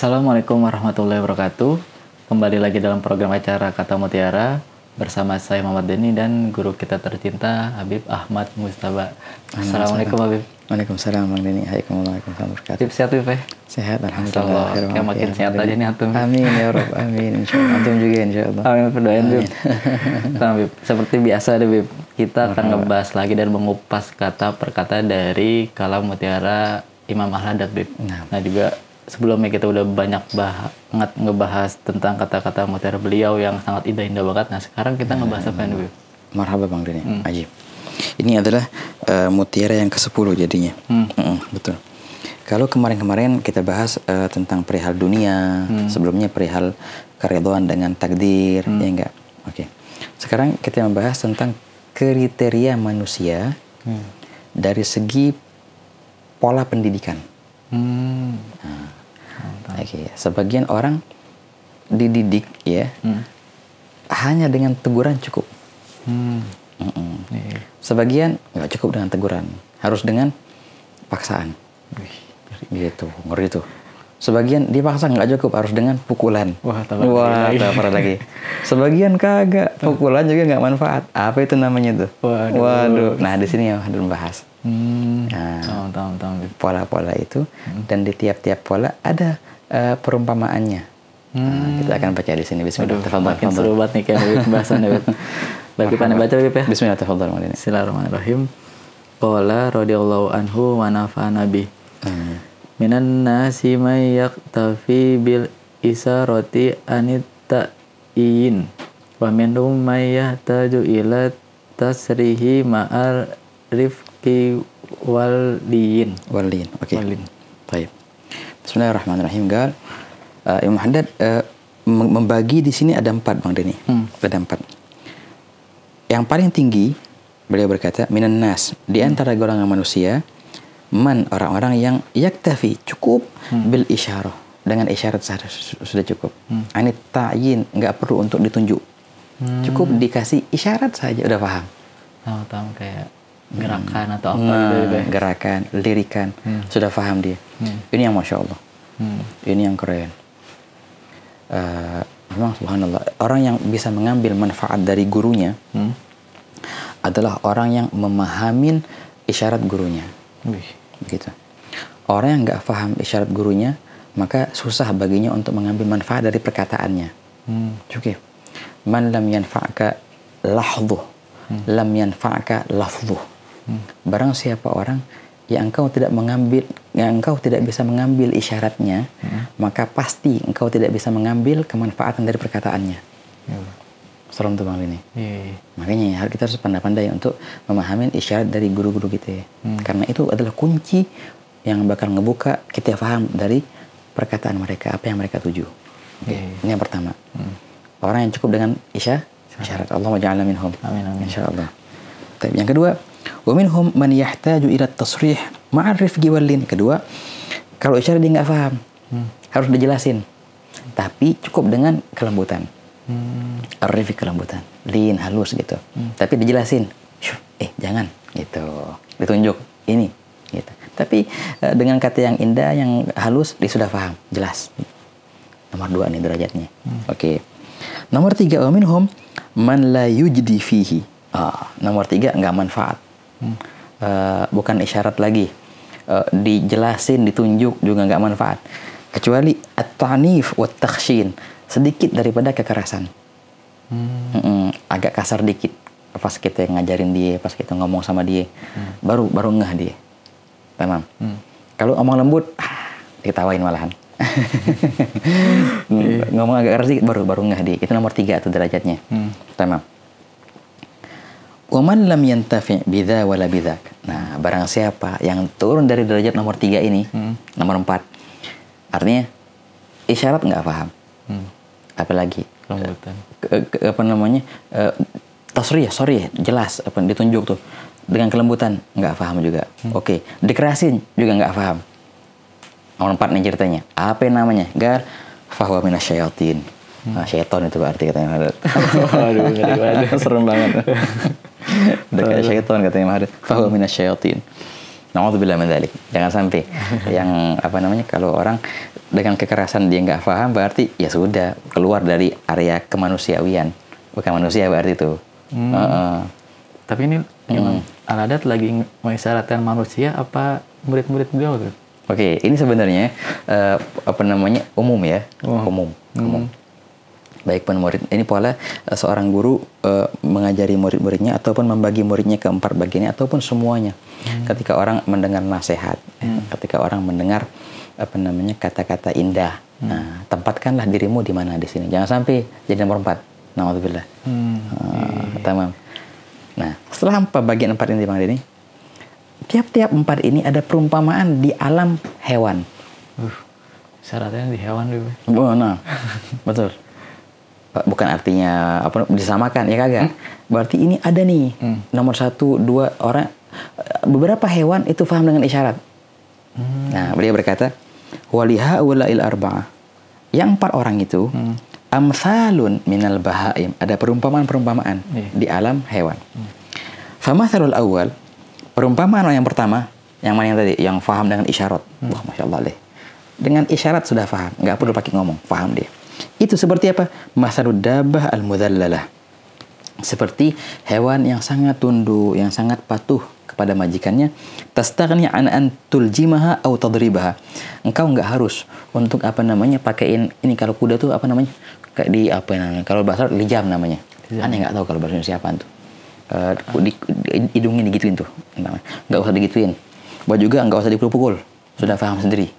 Assalamualaikum warahmatullahi wabarakatuh. Kembali lagi dalam program acara Kata Mutiara bersama saya Muhammad Denny dan guru kita tercinta Habib Ahmad Mustafa. Assalamualaikum Habib. Waalaikumsalam Bang Denny. Waalaikumsalam warahmatullahi Habib sehat Habib? Sehat alhamdulillah. Kayak makin sehat aja nih antum. Amin ya Rabb. Amin insyaallah. Antum juga insyaallah. Amin, berdoain Habib. Nah, Habib, seperti biasa Habib, kita akan ngebahas lagi dan mengupas kata per kata dari Kalam Mutiara Imam Al-Haddad Habib. Nah juga sebelumnya kita udah banyak banget ngebahas tentang kata-kata mutiara beliau yang sangat indah-indah banget. Nah sekarang kita ngebahas apa nih? Marhaba Bang Denny. Ajib. Ini adalah mutiara yang ke-10 jadinya. Betul. Kalau kemarin-kemarin kita bahas tentang perihal dunia, sebelumnya perihal keridhaan dengan takdir, ya enggak? Oke. Sekarang kita membahas tentang kriteria manusia dari segi pola pendidikan. Sebagian orang dididik ya hanya dengan teguran cukup. Sebagian nggak cukup dengan teguran, harus dengan paksaan. Gitu, ngeri tuh. Sebagian dipaksa nggak cukup, harus dengan pukulan. Wah, parah lagi. Sebagian kagak, pukulan juga nggak manfaat. Apa itu namanya tuh? Waduh. Nah di sini yang harus membahas. Pola-pola itu dan di tiap-tiap pola ada perumpamaannya. Kita akan baca di sini. Bismillah. Makin seru banget nih kayak pembahasan ya. Bagi pandai baca Bib ya. Bismillah. Bismillahirrahmanirrahim. Qala radhiyallahu anhu wa nafa'ana bih. Minan nasi may yaktafi bil isarati anit ta'in wa minhum may yahtaju ila tasrihi ma'ar rifqi waliin. Oke. Baik. Bismillahirrahmanirrahim. Imam Haddad membagi di sini ada 4 Bang Denny. Ada 4. Yang paling tinggi beliau berkata minan nas, di antara golongan manusia, man, orang-orang yang yaktafi, cukup bil isyarah, dengan isyarat sudah cukup. Anit ta'yin, nggak perlu untuk ditunjuk. Cukup dikasih isyarat saja udah paham. Tahu kayak gerakan atau apa gitu. Gerakan, lirikan, sudah paham dia. Ini yang Masya Allah. Ini yang keren. Memang subhanallah, orang yang bisa mengambil manfaat dari gurunya adalah orang yang memahamin isyarat gurunya. Begitu. Orang yang nggak paham isyarat gurunya, maka susah baginya untuk mengambil manfaat dari perkataannya. Oke. Man lam yanfa'ka lahdhuh, lam yanfa'ka lafdhuh. Barang siapa orang yang engkau tidak bisa mengambil isyaratnya, maka pasti engkau tidak bisa mengambil kemanfaatan dari perkataannya. Salam tuh Bang Denny. Makanya kita harus pandai-pandai untuk memahami isyarat dari guru-guru kita ya. Karena itu adalah kunci yang bakal ngebuka kita paham dari perkataan mereka, apa yang mereka tuju. Ini yang pertama. Orang yang cukup dengan isyarat. Allah ja'alna minhum. Amin. Insyaallah. Tapi yang kedua, wa minhum man yahtaju ila tasrih ma'ar rifqi wal lin. Kedua, kalau isyarat dia nggak paham, harus dijelasin. Tapi cukup dengan kelembutan. Arifik kelembutan, lin halus gitu. Tapi dijelasin, jangan gitu, ditunjuk ini gitu. Tapi dengan kata yang indah, yang halus, dia sudah paham, jelas. Nomor 2 nih derajatnya. Oke. Nomor 3, wa minhum man la yujdi fihi. Nomor 3 nggak manfaat. Bukan isyarat lagi. Dijelasin, ditunjuk juga nggak manfaat. Kecuali at-ta'nif wa takhshin, sedikit daripada kekerasan. Agak kasar dikit pas kita ngajarin dia, pas kita ngomong sama dia, baru ngeh dia. Tamam. Kalau omong lembut, diketawain malahan. Ngomong agak keras dikit, baru ngeh dia. Itu nomor 3 tuh derajatnya. Tamam. Wa man lam yantafi' bidza wala bidzak. Nah, barang siapa yang turun dari derajat nomor 3 ini, nomor 4, artinya isyarat nggak paham. Apalagi tasrih, jelas apa ditunjuk tuh dengan kelembutan, nggak paham juga. Oke, dikerasin juga nggak paham. Nomor 4 nih ceritanya, apa namanya? Fahuwa minasyayatin. Syaitan itu berarti katanya. Waduh, serem banget. Udah kayak syaitan katanya Mahathir. Fahuwa minasyayatin. Na'udzubillah min dzalik. Jangan sampai yang apa namanya, kalau orang dengan kekerasan dia nggak paham, berarti ya sudah keluar dari area kemanusiawian. Bukan manusia berarti itu. Tapi ini Imam Al-Haddad lagi mengisyaratkan manusia apa murid-murid beliau tuh? Oke, ini sebenarnya apa namanya, umum ya, umum. Baik pun murid, ini pola seorang guru mengajari murid-muridnya ataupun membagi muridnya ke 4 bagian ataupun semuanya. Ketika orang mendengar nasihat, ketika orang mendengar apa namanya, kata-kata indah, nah, tempatkanlah dirimu di mana di sini. Jangan sampai jadi nomor 4. Na'udzubillah. Tamam. Nah, setelah bagian 4 ini Bang Denny, tiap-tiap 4 ini ada perumpamaan di alam hewan. Syaratnya di hewan dulu. Oh, nah, betul. Bukan artinya apa disamakan ya kagak. Berarti ini ada nih nomor 1, 2 orang, beberapa hewan itu paham dengan isyarat. Nah, beliau berkata, waliha ula'il arba'ah. Yang 4 orang itu amsalun minal bahaim, ada perumpamaan-perumpamaan di alam hewan. Famathalul awal, perumpamaan yang pertama, yang mana yang tadi, yang paham dengan isyarat. Wah, Masya Allah deh. Dengan isyarat sudah paham, nggak perlu pakai ngomong, paham dia. Itu seperti apa? Masalud dabah al-mudhallalah. Seperti hewan yang sangat tunduk, yang sangat patuh kepada majikannya. Tastaghni an tuljimaha atau tadribaha. Engkau nggak harus untuk apa namanya, pakein ini, kalau kuda tuh apa namanya? Kayak di apa namanya? Kalau bahasa lijam namanya. Aneh nggak tahu kalau bahasa Indonesia apaan tuh. Di hidungnya digituin tuh. Nggak usah digituin. Buat juga nggak usah dipukul-pukul. Sudah paham sendiri.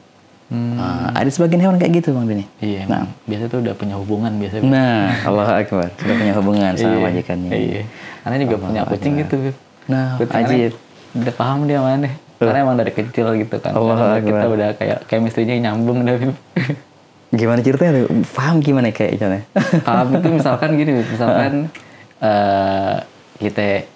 Ada sebagian hewan kayak gitu Bang Denny. Iya. Nah, biasa tuh udah punya hubungan biasanya. Nah, Allah Akbar, sudah punya hubungan sama majikannya. Iya. Karena juga Allah punya kucing gitu. Nah, ajib. Udah paham dia mana. Karena emang dari kecil gitu kan. Allah Akbar. Kita udah kayak chemistry-nya nyambung dah. Gimana ceritanya tuh? Paham gimana kayak caranya? Paham itu misalkan gini, misalkan kita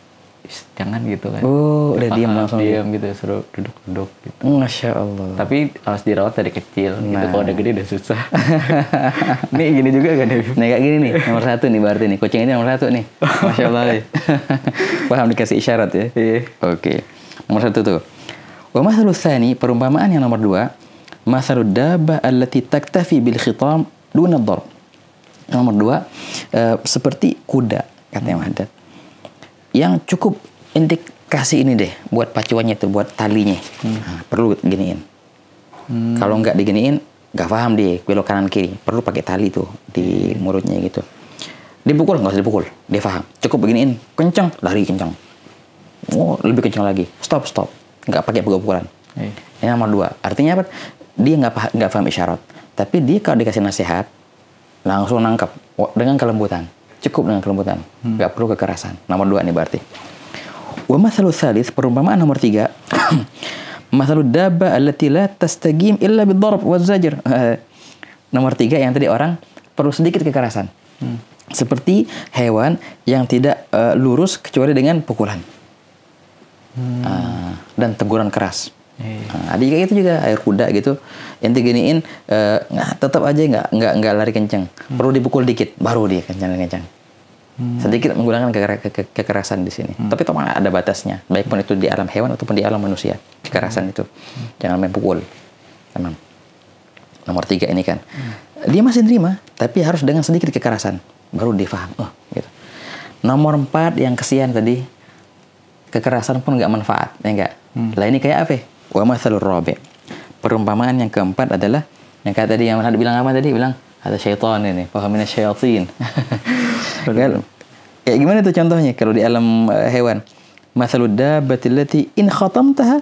jangan gitu kan. Oh, udah diam langsung. Diam gitu, suruh duduk-duduk gitu. Masya Allah. Tapi harus dirawat dari kecil gitu. Kalau udah gede udah susah. Nih gini juga kan ya? Nih kayak gini nih, nomor 1 nih berarti nih. Kucing ini nomor 1 nih. Masya Allah. Paham dikasih isyarat ya? Iya. Oke. Nomor 1 tuh. Wa mathalul tsani, perumpamaan yang nomor 2. Mathalud dabbah allati taktafi bil khitam duna ad-darb. Nomor 2, seperti kuda, katanya Haddad, yang cukup indikasi ini deh buat pacuannya tuh, buat talinya. Nah, perlu giniin. Kalau nggak diginiin, nggak paham dia belok kanan kiri. Perlu pakai tali tuh di mulutnya gitu. Dipukul nggak usah dipukul, dia paham. Cukup beginiin, kencang, lari kencang. Oh, lebih kencang lagi. Stop. Nggak pakai pukul-pukulan. Ini nomor 2. Artinya apa? Dia nggak paham isyarat. Tapi dia kalau dikasih nasihat, langsung nangkap dengan kelembutan. Cukup dengan kelembutan, nggak perlu kekerasan. Nomor 2 nih berarti. Wa mathalul tsalits, perumpamaan nomor 3. Mathalud dabba allati la tastaqim illa bid-darb waz-zajr. Nomor 3 yang tadi orang perlu sedikit kekerasan. Seperti hewan yang tidak lurus kecuali dengan pukulan. Dan teguran keras. Ada kayak gitu juga, air kuda gitu. Ente giniin, tetap aja nggak lari kencang. Perlu dipukul dikit, baru dia kencang. Sedikit menggunakan kekerasan di sini. Tapi memang ada batasnya. Baik pun itu di alam hewan ataupun di alam manusia. Kekerasan itu. Jangan main pukul. Tamam. Nomor 3 ini kan. Dia masih nerima, tapi harus dengan sedikit kekerasan. Baru dia paham. Oh, gitu. Nomor 4 yang kesian tadi. Kekerasan pun nggak manfaat. Ya enggak? Lah ini kayak apa? Wa mathalur rabi'. Perumpamaan yang keempat adalah yang kayak tadi yang Muhammad bilang apa tadi? Bilang ada syaitan ini, fahamina syayatin. Kayak gimana tuh contohnya kalau di alam hewan? Mathalud dabbati allati in khatamtaha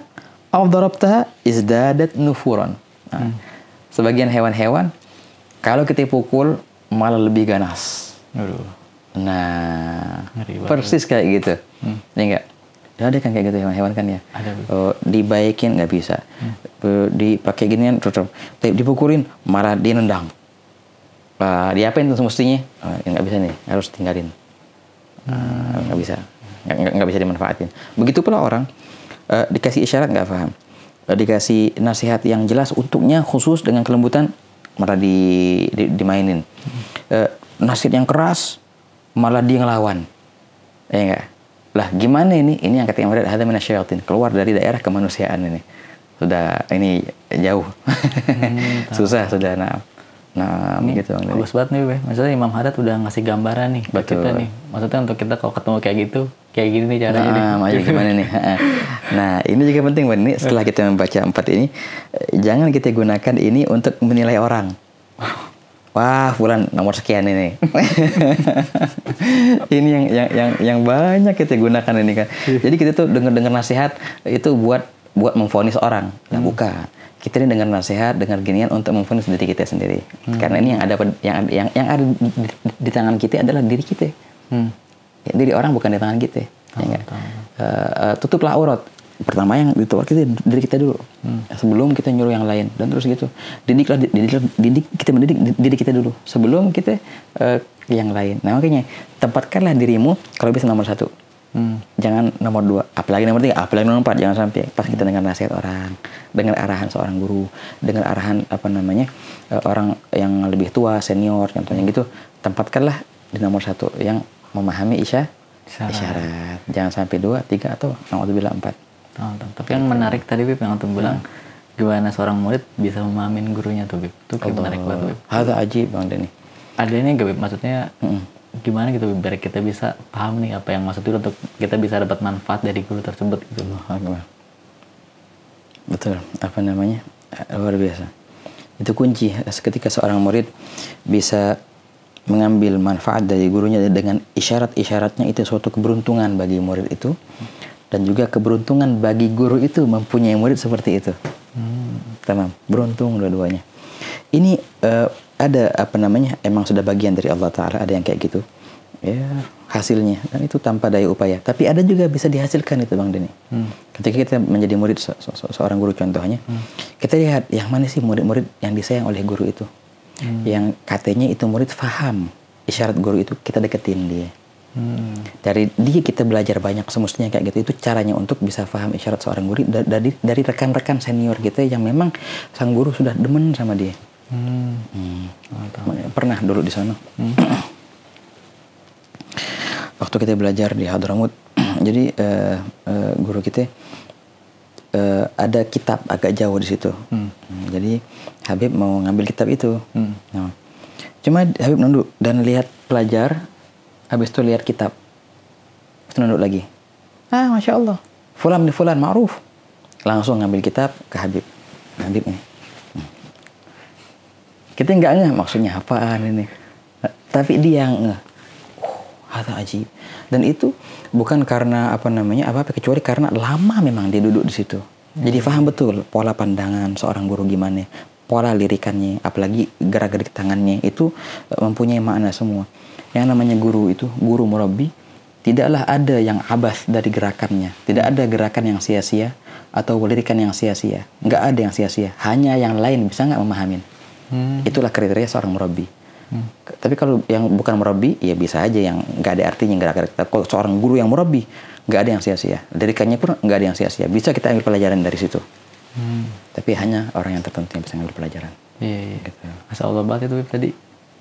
aw darabtaha izdadat nufuran. Sebagian hewan-hewan kalau kita pukul malah lebih ganas. Nah, persis kayak gitu. Ya enggak? Ada kan kayak gitu hewan-hewan kan ya. Dibaikin nggak bisa, dipakai ginian tetap, dipukulin malah dia nendang. Diapain tuh semestinya? Nggak bisa nih, harus tinggalin. Nggak bisa, nggak bisa dimanfaatin. Begitu pula orang dikasih isyarat nggak paham, dikasih nasihat yang jelas untuknya khusus dengan kelembutan malah dimainin. Nasihat yang keras malah dia ngelawan, ya enggak? Lah gimana ini? Ini yang kata Imam hadza minasyayatin, keluar dari daerah kemanusiaan ini. Sudah ini jauh. Susah sudah nah ini gitu Bang. Bagus banget nih, Be. Maksudnya Imam Haddad udah ngasih gambaran nih ke kita nih. Maksudnya untuk kita kalau ketemu kayak gitu, kayak gini nih caranya nih. Makanya gimana nih? Nah, ini juga penting Bang. Ini setelah kita membaca 4 ini, jangan kita gunakan ini untuk menilai orang. Wah, fulan nomor sekian ini. Ini yang banyak kita gunakan ini kan. Jadi kita tuh dengar nasihat itu buat memvonis orang. Nah, bukan. Kita ini dengar nasihat, dengar ginian untuk memvonis diri kita sendiri. Karena ini yang ada di tangan kita adalah diri kita. Ya, diri orang bukan di tangan kita. Tutuplah aurat. Pertama yang ditutup kita diri kita dulu. Sebelum kita nyuruh yang lain dan terus gitu. Kita mendidik diri kita dulu sebelum kita yang lain. Nah, makanya tempatkanlah dirimu kalau bisa nomor 1. Jangan nomor 2, apalagi nomor 3, apalagi nomor 4. Jangan sampai pas kita dengar nasihat orang, dengar arahan seorang guru, dengar arahan orang yang lebih tua, senior contohnya gitu, tempatkanlah di nomor 1 yang memahami isyarat. Jangan sampai 2, 3 atau naudzubillah 4. Tapi yang menarik tadi Bib yang antum bilang gimana seorang murid bisa memahami gurunya tuh Bib. Itu kayak menarik banget Bib. Hadza ajib Bang Denny. Ada ini gak Bib? Maksudnya gimana gitu biar kita bisa paham nih apa yang maksudnya untuk kita bisa dapat manfaat dari guru tersebut gitu. Betul, luar biasa. Itu kunci ketika seorang murid bisa mengambil manfaat dari gurunya dengan isyarat-isyaratnya, itu suatu keberuntungan bagi murid itu dan juga keberuntungan bagi guru itu mempunyai murid seperti itu. Tamam, beruntung dua-duanya. Ini ada emang sudah bagian dari Allah Ta'ala, ada yang kayak gitu ya hasilnya, dan itu tanpa daya upaya. Tapi ada juga bisa dihasilkan itu Bang Denny. Ketika kita menjadi murid seorang guru contohnya, kita lihat yang mana sih murid-murid yang disayang oleh guru itu, yang katanya itu murid faham isyarat guru itu, kita deketin dia. Dari dia kita belajar banyak, semestinya kayak gitu. Itu caranya untuk bisa paham isyarat seorang guru dari rekan-rekan senior kita yang memang sang guru sudah demen sama dia. Pernah dulu di sana. Waktu kita belajar di Hadramut, jadi guru kita ada kitab agak jauh di situ. Jadi Habib mau ngambil kitab itu. Nah, cuma Habib nunduk dan lihat pelajar, habis itu lihat kitab, terus nunduk lagi. Masya Allah, fulan ma'ruf. Langsung ngambil kitab ke Habib. Habib nih. Kita nggak ngeh maksudnya apaan ini, tapi dia ngeh. Hadza ajib. Dan itu bukan karena apa-apa, kecuali karena lama memang dia duduk di situ. Jadi paham betul pola pandangan seorang guru gimana, pola lirikannya, apalagi gerak-gerik tangannya itu mempunyai makna semua. Yang namanya guru itu, guru murabbi, tidaklah ada yang abas dari gerakannya. Tidak ada gerakan yang sia-sia atau lirikan yang sia-sia. Nggak ada yang sia-sia. Hanya yang lain bisa nggak memahamin. Itulah kriteria seorang murabbi. Tapi kalau yang bukan murabbi, ya bisa aja yang nggak ada artinya gerak-gerik. Kalau seorang guru yang murabbi, nggak ada yang sia-sia. Lirikannya pun nggak ada yang sia-sia. Bisa kita ambil pelajaran dari situ. Tapi hanya orang yang tertentu yang bisa ambil pelajaran. Iya. Gitu. Masya Allah banget itu tadi.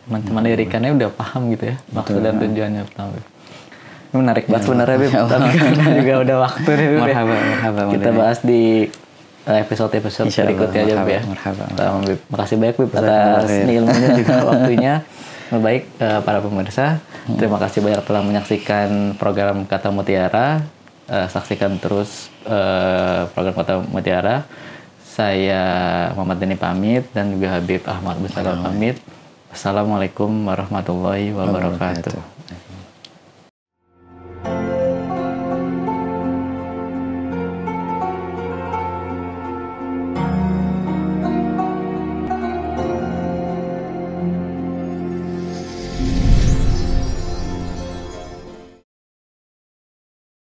Teman-teman lirikannya udah paham gitu ya. Maksud dan tujuannya pertama. Ini menarik banget sebenarnya Bib. Tapi karena juga udah waktu nih Bib. Marhaba, kita bahas di episode berikutnya aja Bib ya. Bib. Makasih banyak Bib atas ilmunya juga waktunya. Baik para pemirsa, terima kasih banyak telah menyaksikan program Kata Mutiara. Saksikan terus program Kata Mutiara. Saya Muhammad Denny pamit dan juga Habib Ahmad Mustafa pamit. Assalamualaikum warahmatullahi wabarakatuh.